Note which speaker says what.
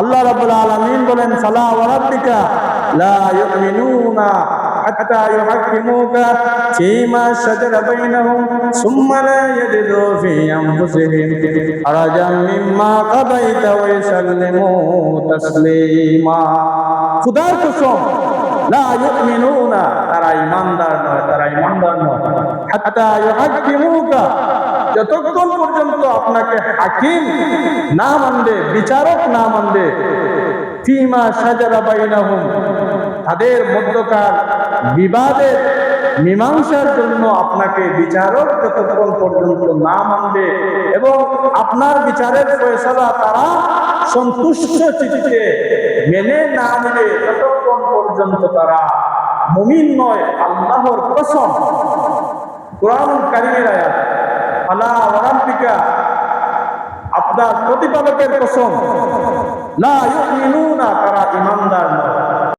Speaker 1: আল্লাহ রাব্বুল আলামিন বলেন, ফালা ওয়া রাব্বিকা লা ইউমিনুনা হাত্তা ইউহাক্কিমুকা ফীমা শাজারা বাইনাহুম সুম্মা লা ইয়াজিদু ফী আনফুসিহিম হারাজাম মিম্মা কাদাইতা ওয়া ইউসাল্লিমু তাসলিমা। খুদার কসম, লা ইউমিনুনা, তারা ঈমানদার নয় হাত্তা ইউহাক্কিমুকা, যতক্ষণ পর্যন্ত আপনাকে হাকিম না মানবে, বিচারক না মানবে, ফীমা শাজারা বাইনাহুম, তাদের মধ্যকার বিবাদের মীমাংসার জন্য আপনাকে বিচারক যতক্ষণ পর্যন্ত না মানবে এবং আপনার বিচারের ফয়সালা তারা সন্তুষ্ট চিত্তে মেনে না নিবে, ততক্ষণ পর্যন্ত তারা মুমিন নয়। আল্লাহর কসম, কুরআনুল কারীমের আয়াত, ফালা ওয়া রাব্বিকা, আপনার প্রতিপালকের কসম, লা ইউমিনুনা, তারা